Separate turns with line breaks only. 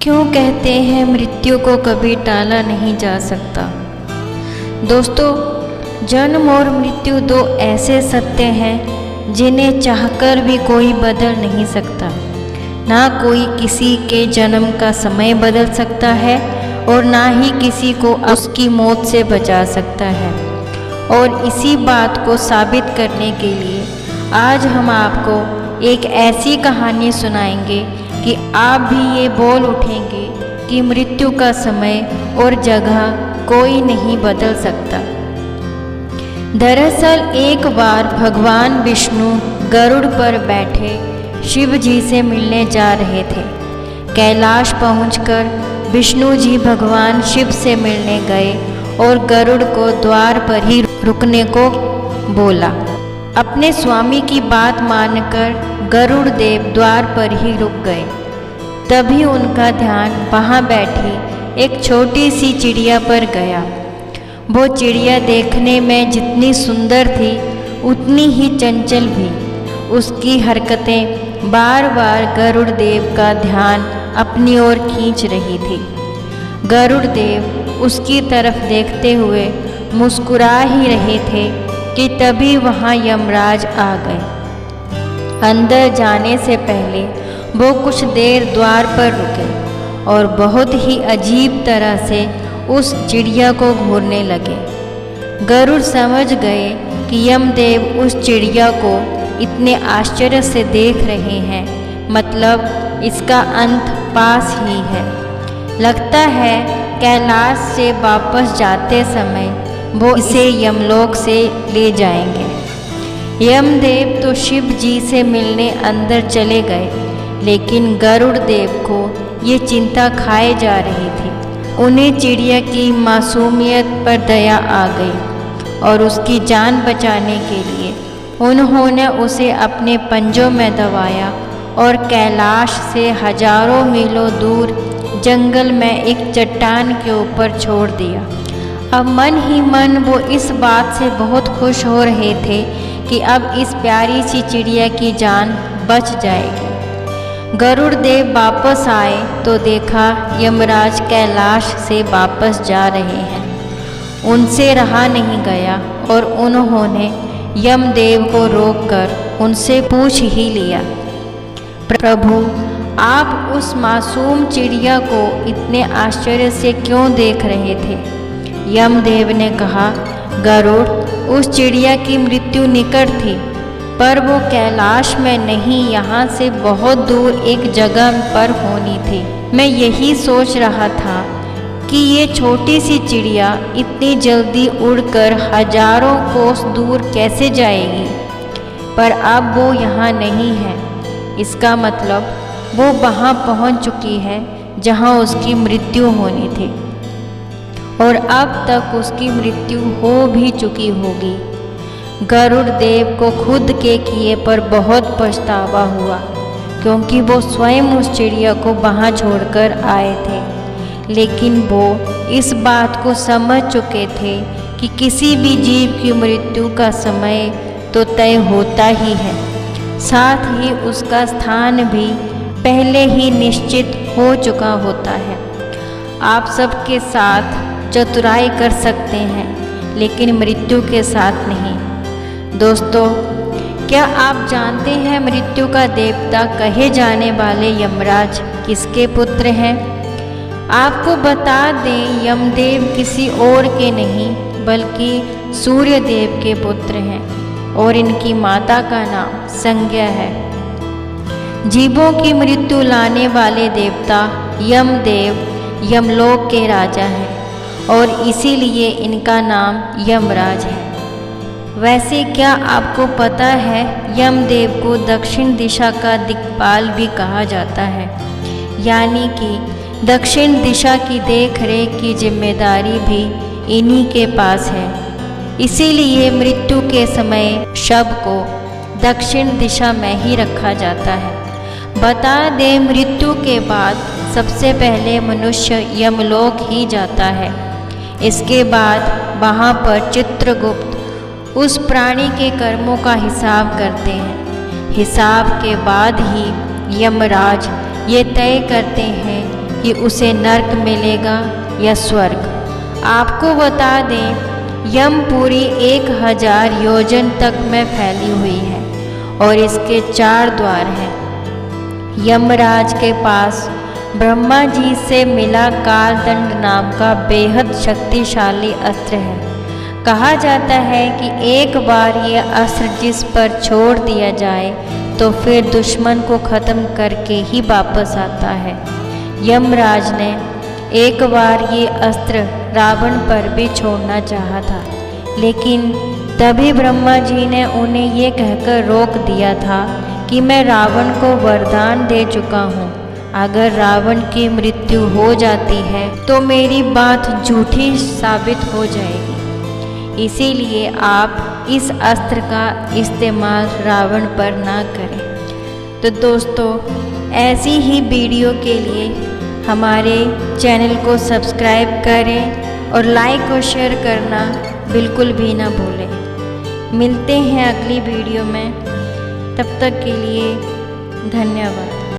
क्यों कहते हैं मृत्यु को कभी टाला नहीं जा सकता। दोस्तों, जन्म और मृत्यु दो ऐसे सत्य हैं जिन्हें चाहकर भी कोई बदल नहीं सकता। ना कोई किसी के जन्म का समय बदल सकता है और ना ही किसी को उसकी मौत से बचा सकता है। और इसी बात को साबित करने के लिए आज हम आपको एक ऐसी कहानी सुनाएंगे कि आप भी ये बोल उठेंगे कि मृत्यु का समय और जगह कोई नहीं बदल सकता। दरअसल एक बार भगवान विष्णु गरुड़ पर बैठे शिव जी से मिलने जा रहे थे। कैलाश पहुंचकर विष्णु जी भगवान शिव से मिलने गए और गरुड़ को द्वार पर ही रुकने को बोला। अपने स्वामी की बात मानकर गरुड़ देव द्वार पर ही रुक गए। तभी उनका ध्यान वहाँ बैठी एक छोटी सी चिड़िया पर गया। वो चिड़िया देखने में जितनी सुंदर थी उतनी ही चंचल भी। उसकी हरकतें बार बार गरुड़ देव का ध्यान अपनी ओर खींच रही थी। गरुड़ देव उसकी तरफ देखते हुए मुस्कुरा ही रहे थे कि तभी वहाँ यमराज आ गए। अंदर जाने से पहले वो कुछ देर द्वार पर रुके और बहुत ही अजीब तरह से उस चिड़िया को घूरने लगे। गरुड़ समझ गए कि यमदेव उस चिड़िया को इतने आश्चर्य से देख रहे हैं, मतलब इसका अंत पास ही है। लगता है कैलाश से वापस जाते समय वो इसे यमलोक से ले जाएंगे। यमदेव तो शिव जी से मिलने अंदर चले गए, लेकिन गरुड़ देव को ये चिंता खाए जा रही थी। उन्हें चिड़िया की मासूमियत पर दया आ गई और उसकी जान बचाने के लिए उन्होंने उसे अपने पंजों में दबाया और कैलाश से हजारों मीलों दूर जंगल में एक चट्टान के ऊपर छोड़ दिया। अब मन ही मन वो इस बात से बहुत खुश हो रहे थे कि अब इस प्यारी सी चिड़िया की जान बच जाएगी। गरुड़ देव वापस आए तो देखा यमराज कैलाश से वापस जा रहे हैं। उनसे रहा नहीं गया और उन्होंने यमदेव को रोककर उनसे पूछ ही लिया, प्रभु, आप उस मासूम चिड़िया को इतने आश्चर्य से क्यों देख रहे थे? यमदेव ने कहा, गरुड़, उस चिड़िया की मृत्यु निकट थी, पर वो कैलाश में नहीं, यहाँ से बहुत दूर एक जगह पर होनी थी। मैं यही सोच रहा था कि ये छोटी सी चिड़िया इतनी जल्दी उड़कर हजारों कोस दूर कैसे जाएगी, पर अब वो यहाँ नहीं है। इसका मतलब वो वहाँ पहुँच चुकी है जहाँ उसकी मृत्यु होनी थी और अब तक उसकी मृत्यु हो भी चुकी होगी। गरुड़ देव को खुद के किए पर बहुत पछतावा हुआ, क्योंकि वो स्वयं उस चिड़िया को वहाँ छोड़कर आए थे। लेकिन वो इस बात को समझ चुके थे कि किसी भी जीव की मृत्यु का समय तो तय होता ही है, साथ ही उसका स्थान भी पहले ही निश्चित हो चुका होता है। आप सबके साथ चतुराई कर सकते हैं, लेकिन मृत्यु के साथ नहीं। दोस्तों, क्या आप जानते हैं मृत्यु का देवता कहे जाने वाले यमराज किसके पुत्र हैं? आपको बता दें, यमदेव किसी और के नहीं बल्कि सूर्य देव के पुत्र हैं और इनकी माता का नाम संज्ञा है। जीवों की मृत्यु लाने वाले देवता यमदेव यमलोक के राजा हैं और इसीलिए इनका नाम यमराज है। वैसे क्या आपको पता है यमदेव को दक्षिण दिशा का दिक्पाल भी कहा जाता है, यानी कि दक्षिण दिशा की देख रेख की जिम्मेदारी भी इन्हीं के पास है। इसीलिए मृत्यु के समय शव को दक्षिण दिशा में ही रखा जाता है। बता दें, मृत्यु के बाद सबसे पहले मनुष्य यमलोक ही जाता है। इसके बाद वहाँ पर चित्रगुप्त उस प्राणी के कर्मों का हिसाब करते हैं। हिसाब के बाद ही यमराज ये तय करते हैं कि उसे नर्क मिलेगा या स्वर्ग। आपको बता दें, यमपुरी 1000 योजन तक में फैली हुई है और इसके 4 द्वार हैं। यमराज के पास ब्रह्मा जी से मिला कालदंड नाम का बेहद शक्तिशाली अस्त्र है। कहा जाता है कि एक बार ये अस्त्र जिस पर छोड़ दिया जाए तो फिर दुश्मन को ख़त्म करके ही वापस आता है। यमराज ने एक बार ये अस्त्र रावण पर भी छोड़ना चाहा था, लेकिन तभी ब्रह्मा जी ने उन्हें ये कहकर रोक दिया था कि मैं रावण को वरदान दे चुका हूँ, अगर रावण की मृत्यु हो जाती है तो मेरी बात झूठी साबित हो जाएगी। इसीलिए आप इस अस्त्र का इस्तेमाल रावण पर ना करें। तो दोस्तों, ऐसी ही वीडियो के लिए हमारे चैनल को सब्सक्राइब करें और लाइक और शेयर करना बिल्कुल भी ना भूलें। मिलते हैं अगली वीडियो में, तब तक के लिए धन्यवाद।